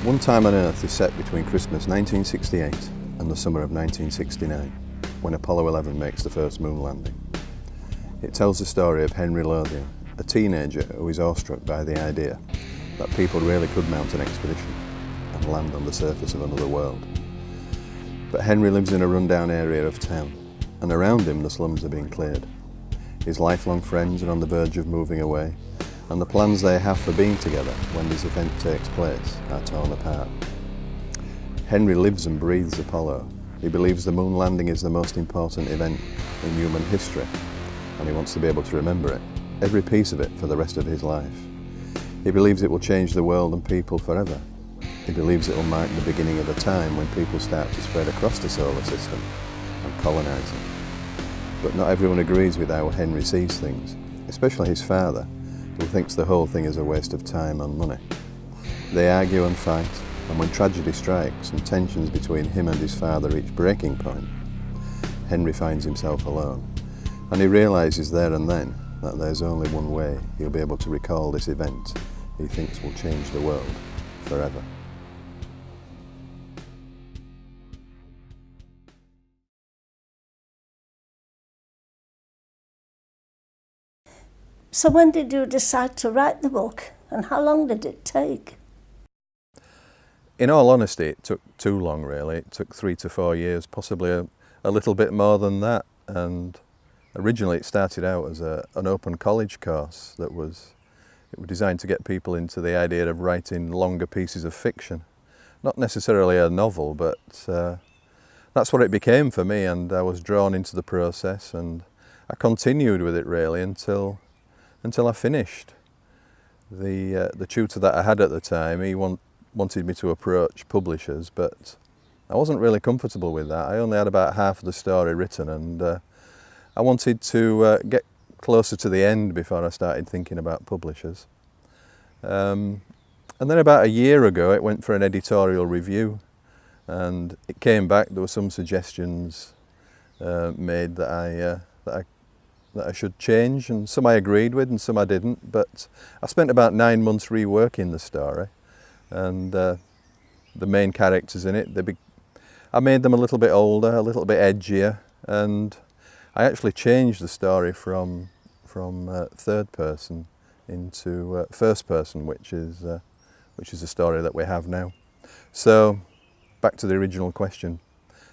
One Time on Earth is set between Christmas 1968 and the summer of 1969, when Apollo 11 makes the first moon landing. It tells the story of Henry Lothian, a teenager who is awestruck by the idea that people really could mount an expedition and land on the surface of another world. But Henry lives in a rundown area of town, and around him the slums are being cleared. His lifelong friends are on the verge of moving away, and the plans they have for being together when this event takes place are torn apart. Henry lives and breathes Apollo. He believes the moon landing is the most important event in human history, and he wants to be able to remember it, every piece of it, for the rest of his life. He believes it will change the world and people forever. He believes it will mark the beginning of a time when people start to spread across the solar system and colonise it. But not everyone agrees with how Henry sees things, especially his father, who thinks the whole thing is a waste of time and money. They argue and fight, and when tragedy strikes and tensions between him and his father reach breaking point, Henry finds himself alone, and he realises there and then that there's only one way he'll be able to recall this event he thinks will change the world forever. So when did you decide to write the book, and how long did it take? In all honesty, it took too long really. It took 3 to 4 years, possibly a little bit more than that. And originally it started out as an open college course it was designed to get people into the idea of writing longer pieces of fiction. Not necessarily a novel, but that's what it became for me, and I was drawn into the process, and I continued with it really until I finished. The tutor that I had at the time, he wanted me to approach publishers, but I wasn't really comfortable with that. I only had about half of the story written, and I wanted to get closer to the end before I started thinking about publishers. And then about a year ago it went for an editorial review, and it came back. There were some suggestions made that I should change, and some I agreed with and some I didn't, but I spent about 9 months reworking the story, and the main characters in it, I made them a little bit older, a little bit edgier, and I actually changed the story from third person into first person, which is the story that we have now. So back to the original question,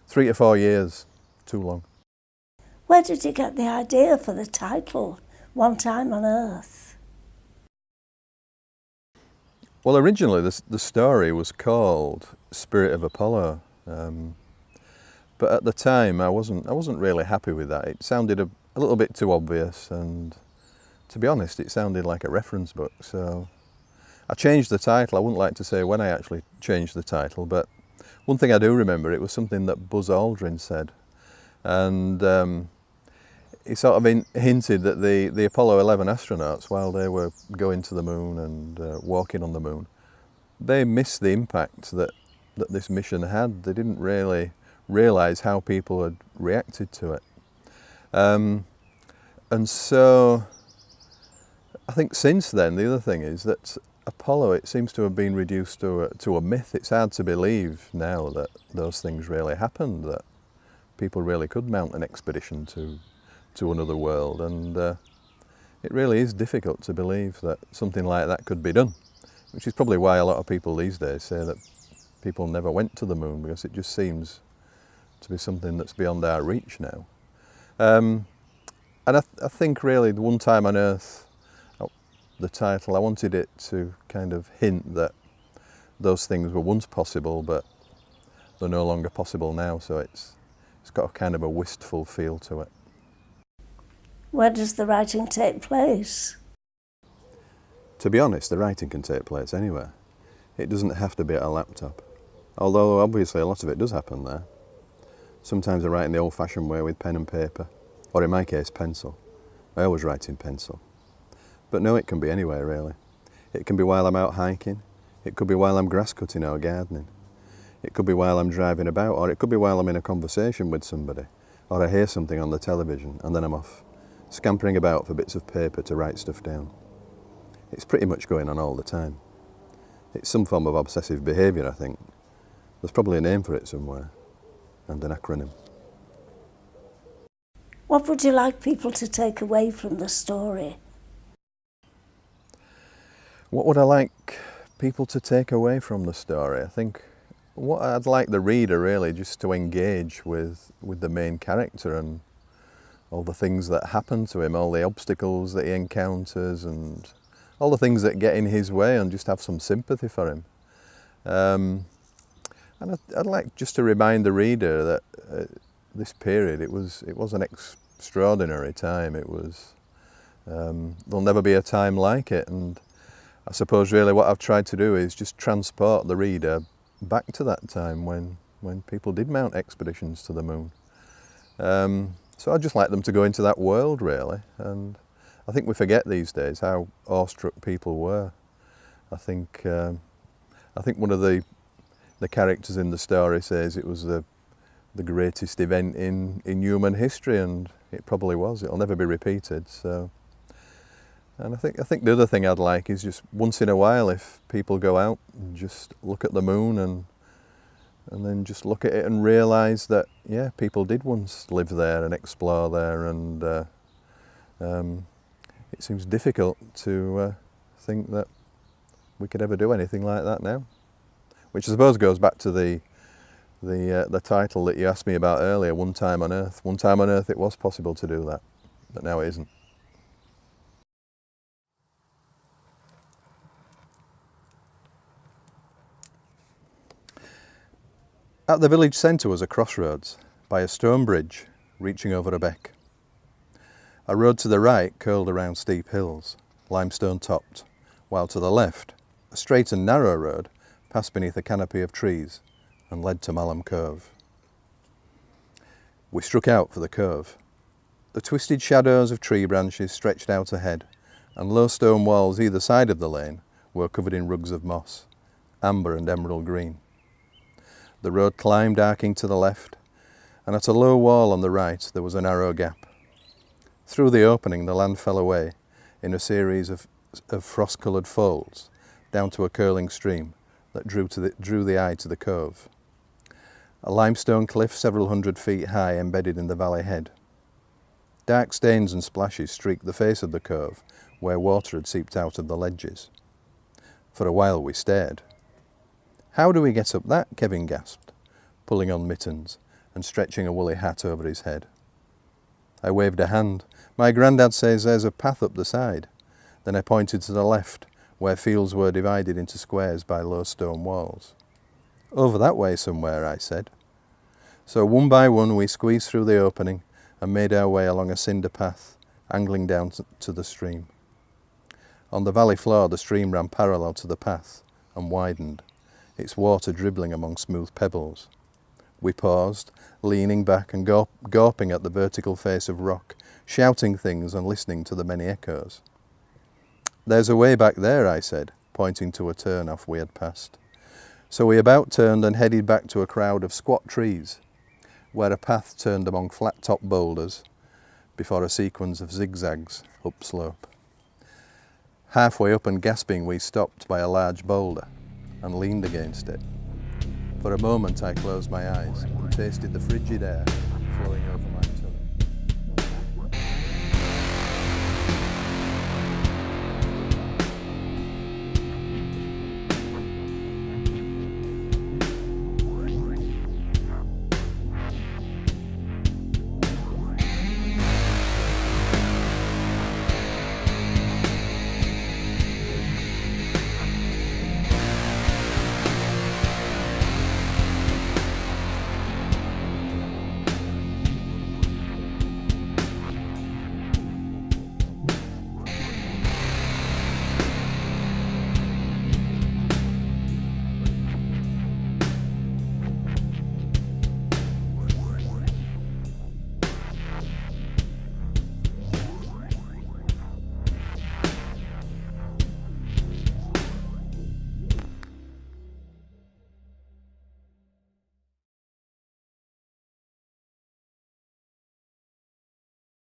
3 to 4 years, too long. Where did you get the idea for the title, One Time on Earth? Well, originally the story was called Spirit of Apollo, but at the time I wasn't really happy with that. It sounded a little bit too obvious, and to be honest, it sounded like a reference book. So I changed the title. I wouldn't like to say when I actually changed the title, but one thing I do remember, it was something that Buzz Aldrin said, and he sort of hinted that the Apollo 11 astronauts, while they were going to the moon and walking on the moon, they missed the impact that this mission had. They didn't really realise how people had reacted to it. And so I think since then, the other thing is that Apollo, it seems to have been reduced to a myth. It's hard to believe now that those things really happened, that people really could mount an expedition to another world, and it really is difficult to believe that something like that could be done, which is probably why a lot of people these days say that people never went to the moon, because it just seems to be something that's beyond our reach now. And I think really the One Time on Earth, the title, I wanted it to kind of hint that those things were once possible, but they're no longer possible now, so it's got a kind of a wistful feel to it. Where does the writing take place? To be honest, the writing can take place anywhere. It doesn't have to be at a laptop, although obviously a lot of it does happen there. Sometimes I write in the old-fashioned way with pen and paper, or in my case pencil. I always write in pencil. But no, it can be anywhere really. It can be while I'm out hiking, it could be while I'm grass cutting or gardening, it could be while I'm driving about, or it could be while I'm in a conversation with somebody, or I hear something on the television and then I'm off, scampering about for bits of paper to write stuff down. It's pretty much going on all the time. It's some form of obsessive behaviour, I think. There's probably a name for it somewhere, and an acronym. What would you like people to take away from the story? What would I like people to take away from the story? I think what I'd like the reader really just to engage with the main character and all the things that happen to him, all the obstacles that he encounters and all the things that get in his way, and just have some sympathy for him. And I'd like just to remind the reader that this period, it was an extraordinary time. It was, there'll never be a time like it, and I suppose really what I've tried to do is just transport the reader back to that time when people did mount expeditions to the moon. So I'd just like them to go into that world really, and I think we forget these days how awestruck people were. I think one of the characters in the story says it was the greatest event in human history, and it probably was. It'll never be repeated. So, and I think the other thing I'd like is just once in a while, if people go out and just look at the moon and then just look at it and realise that, yeah, people did once live there and explore there, and it seems difficult to think that we could ever do anything like that now. Which I suppose goes back to the title that you asked me about earlier, One Time on Earth. One time on Earth it was possible to do that, but now it isn't. At the village centre was a crossroads, by a stone bridge reaching over a beck. A road to the right curled around steep hills, limestone topped, while to the left, a straight and narrow road passed beneath a canopy of trees and led to Malham Cove. We struck out for the cove. The twisted shadows of tree branches stretched out ahead, and low stone walls either side of the lane were covered in rugs of moss, amber and emerald green. The road climbed arcing to the left, and at a low wall on the right there was a narrow gap. Through the opening the land fell away in a series of frost-coloured folds down to a curling stream that drew the eye to the cove. A limestone cliff several hundred feet high embedded in the valley head. Dark stains and splashes streaked the face of the cove where water had seeped out of the ledges. For a while we stared. "How do we get up that?" Kevin gasped, pulling on mittens and stretching a woolly hat over his head. I waved a hand. "My grandad says there's a path up the side." Then I pointed to the left, where fields were divided into squares by low stone walls. "Over that way somewhere," I said. So one by one we squeezed through the opening and made our way along a cinder path, angling down to the stream. On the valley floor the stream ran parallel to the path and widened, its water dribbling among smooth pebbles. We paused, leaning back and gawping at the vertical face of rock, shouting things and listening to the many echoes. "There's a way back there," I said, pointing to a turn-off we had passed. So we about turned and headed back to a crowd of squat trees, where a path turned among flat-topped boulders before a sequence of zigzags upslope. Halfway up and gasping we stopped by a large boulder and leaned against it. For a moment I closed my eyes and tasted the frigid air flowing over